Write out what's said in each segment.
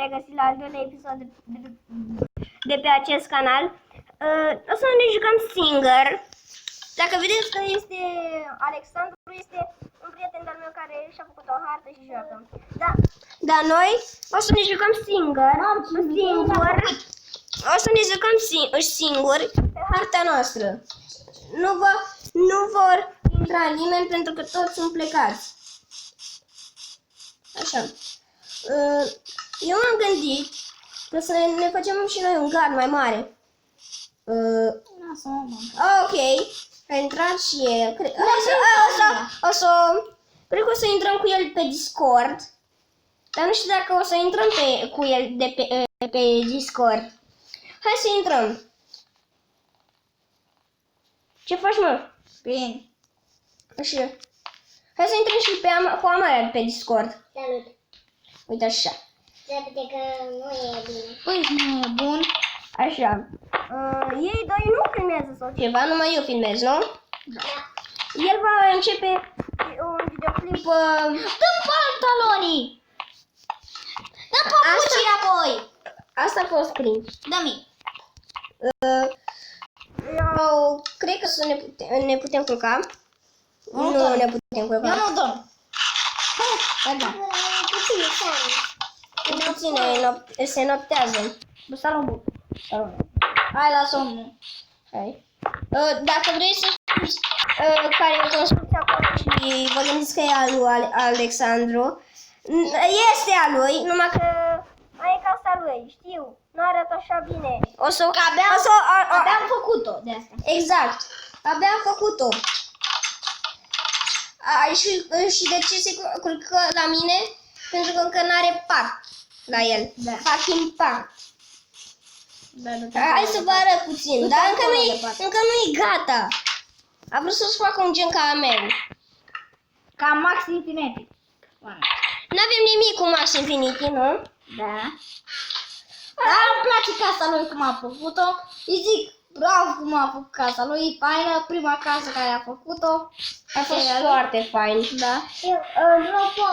regăsit la al doilea episod de pe acest canal. O să ne jucăm singur. Dacă vedeți că este Alexandru, este un prieten de-al meu care și-a făcut o hartă și joacă. Da. Dar noi o să ne jucăm singur. O să ne jucăm singuri pe harta noastră. Nu vor intra nimeni pentru că toți sunt plecați. Așa. Eu m-am gândit că să ne facem și noi un gard mai mare. Ok. A intrat și el. Cred că o să intrăm cu el pe Discord. Dar nu știu dacă o să intrăm cu el pe Discord. Hai să intrăm. Ce faci, mă? Bine. Așa. Hai să intrăm și cu Amalia pe Discord. Salut! Uite așa. Repede că nu e bine. Păi nu e bun. Așa. Ei doi nu filmează sau ceva, numai eu filmez, nu? Da. El va începe un videoclip. Dă-mi pantalonii! Dă-mi papucii înapoi! Asta a fost prim. Dă-mi. Eu cred că ne putem culca. Nu ne putem culca. Eu nu dorm. Da. Puțin seara. Puțin se noptează. Salut. Hai la somn. Hai. Dacă vrei să știți care e construcția acolo și vă gândiți că e al lui Alexandru, este a lui, numai că aia e casa lui, știu, nu arată așa bine. Abia am făcut-o de asta. Exact, abia am făcut-o. Și de ce se culcă la mine? Pentru că încă n-are pat la el. Da. Fucking pat. Da, Hai să vă arăt puțin, dar încă nu e gata. A vrut să-ți facă un gen ca a meu. Ca Max Infinity. N-avem nimic cu Max Infinity, nu? Da. Dar îmi place casa lui cum a făcut-o. Îi zic bravo cum a făcut casa lui. E faină, prima casă care a făcut-o. A fost foarte fain. Da. Vreau că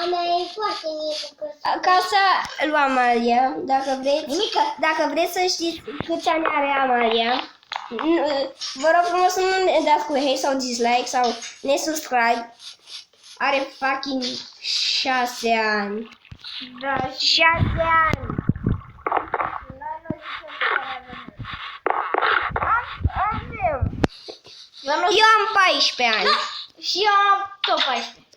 a mea e foarte mică. Casa lui Amalia, dacă vreți. Nimică. Dacă vreți să știți câți ani are Amalia, vă rog frumos să nu ne dați cu hate sau dislike sau ne subscribe. Are fucking 6 ani. Da. 6 ani. Eu am 14 ani. Și eu am tot 14.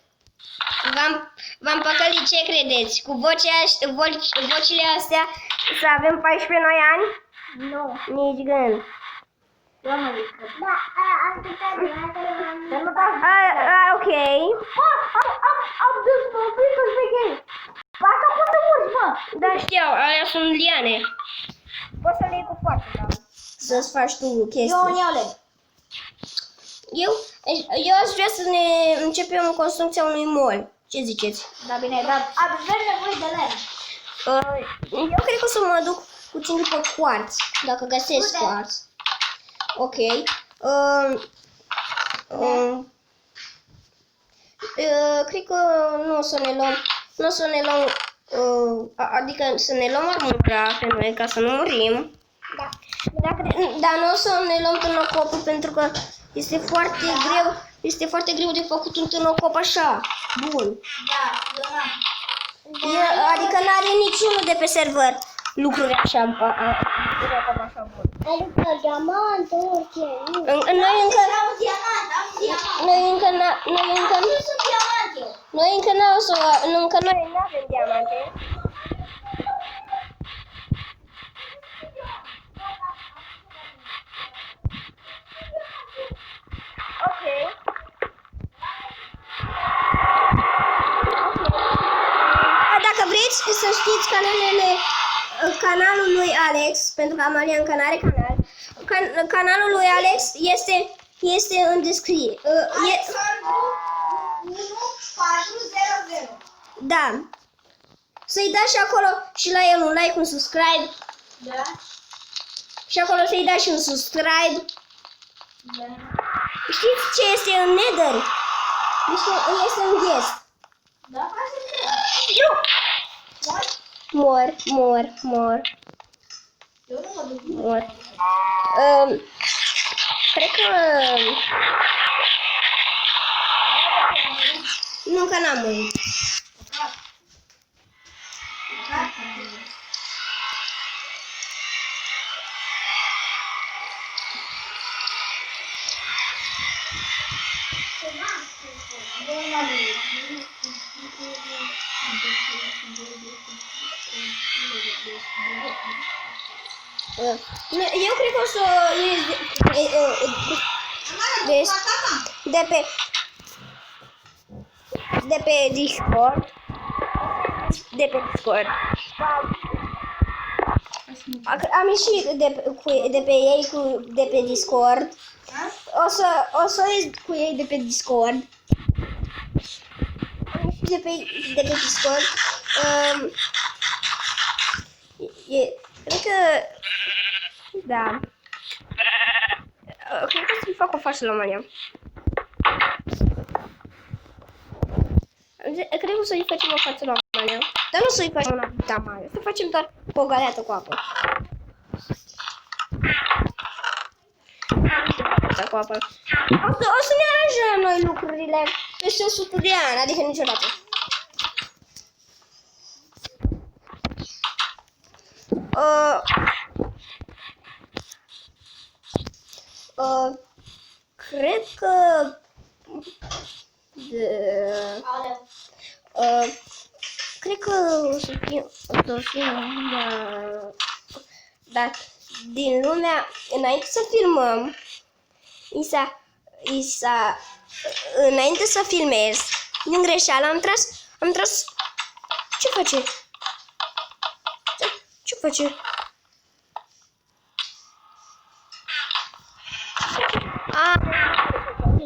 V-am păcălit, ce credeți? Cu vocile astea să avem 14 noi ani? Nu. Nici gând. Eu nu zic. Da, am uitat de Ok. Am dezvoltat pe game. Asta poți să urci, mă. Da, știu, alea sunt liane. Poți să le iei cu forță, da. Să-ți faci tu chestii. Eu iau leg. Eu aș vrea să ne începem construcția unui mall. Ce ziceți? Da, bine, dar avem nevoie de leg. Eu cred că o să mă duc puțin după quartz, dacă găsesc quartz. Ok. Cred că nu o să ne luăm, adică să ne luăm armura pe noi ca să nu murim. Da. Dar nu o să ne luăm târnăcopul pentru că este foarte greu de făcut un târnăcop așa. Bun. Da, eu n-am. Adică n-are niciunul de pe server lucruri așa bun. Adică diamant, orice. Noi încă Am diamant. Nu sunt diamant eu. Noi încă nu avem diamante. Ok. Dacă vreți să știți canalul lui Alex, pentru că Amalia încă n-are canal, canalul lui Alex este în descriere. Alexandru 1400. Da. Să-i dați și acolo și la el un like, un subscribe. Da. Și acolo să-i dați și un subscribe. Da. Știți ce este în Nether? Este în guest. Da, face. Nu! What? Mor. Eu nu mă duc. Mor. Cred că... Nu, că n-am murit. Eu cred că o să ies de pe Discord. Am ieșit de pe ei de pe Discord. O să ies cu ei de pe Discord. Am ieșit de pe Discord. Cred că... Da. Cred că să-i fac o față la mania. Cred că o să-i facem o față la mania. Dar nu să-i facem una pita mare. Să facem doar o galeată cu apă. Cu apă. O să ne aranjăm noi lucrurile peste 100 de ani, adică niciodată. Cred că cred că o să fim dar din lumea, înainte să filmăm, înainte să filmez, din greșeală am tras, ce face? Ce face?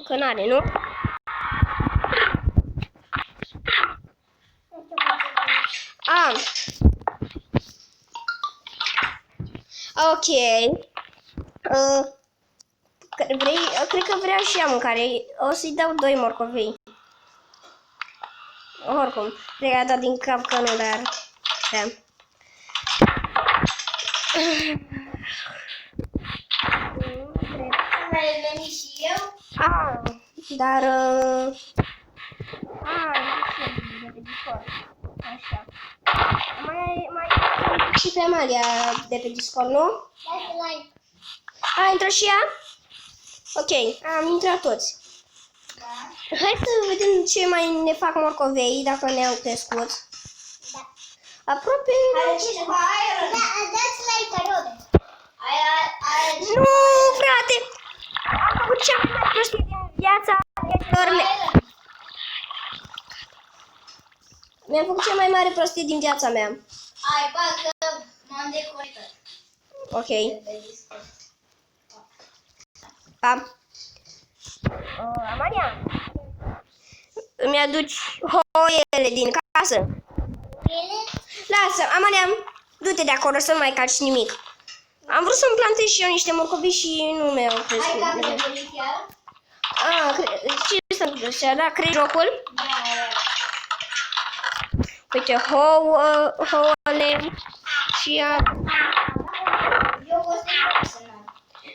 Că n-are, nu? Ok. Cred că vreau și ea mâncare. O să-i dau 2 morcovei. Oricum, cred că a dat din cap că nu, dar... Da. Mai veni și eu? Dar... Așa. Mai și pe Amalia de pe Discord, nu? A intrat și ea? Ok, am intrat toți. Da. Hai să vedem ce mai ne fac morcovei, dacă ne-au crescut. Da. Aproape... Are cineva aer? Dați like, rog. Nu, frate! Am făcut cea mai mare prostie din viața vieților mele. Mi-am făcut cea mai mare prostie din viața mea. Ai, că m-am deconectat. Ok. Pe Discord. Pa. Amalia, îmi aduci hoiele din casă? Ele? Lasă, Amalia, du-te de acolo să nu mai calci nimic. Am vrut să-mi plantez și eu niște morcovi și nu mi-au Ai crescut. capul de chiar? Ce să întâmplă așa, da? Crezi jocul? Da. Uite, houăle și Eu o să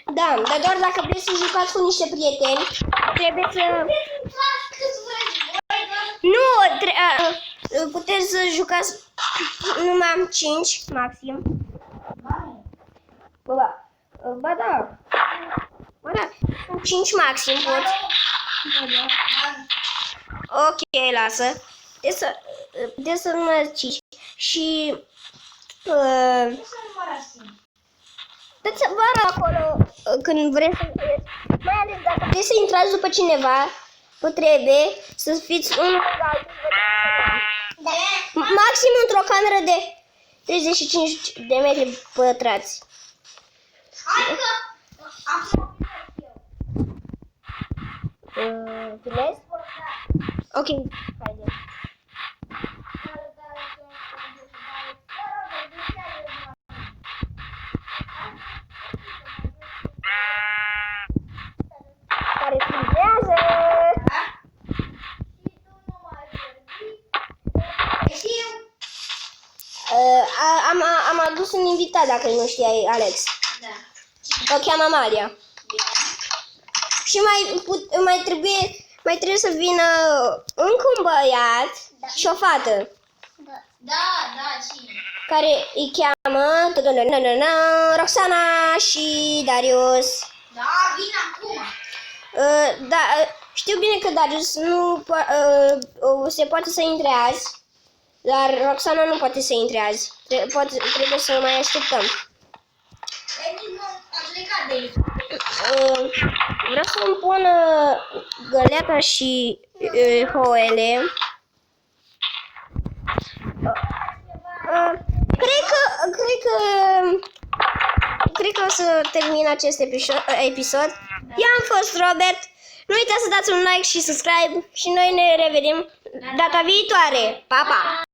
da, dar doar dacă vreți să jucați cu niște prieteni, trebuie să... Nu, puteți să jucați numai 5 maxim. Ba da. 5 maxim pot. Ok, lasă. Puteți să numărați 5. Și... Dați vara acolo când vreți să vedeți. Mai ales dacă vreți să intrați după cineva, trebuie să fiți unul egal. Maxim într-o cameră de 35 de metri pătrați. Hai că acum Filmezi? Ok, haide. Care filmează? Am adus un invitat, dacă nu știai, Alex. Da. O cheamă Amalia. Bine. Și mai trebuie să vină încă un băiat și o fată. Da, cine? Care îi cheamă Roxana și Darius. Da, vin acum. Da, știu bine că Darius nu se poate să intre azi, dar Roxana nu poate să intre azi. Trebuie să mai așteptăm. A plecat de aici. Vreau să-mi pun găleata și hoele. Cred că o să termin acest episod. Eu am fost Robert. Nu uitați să dați un like și subscribe și noi ne revedem data viitoare. Pa, pa!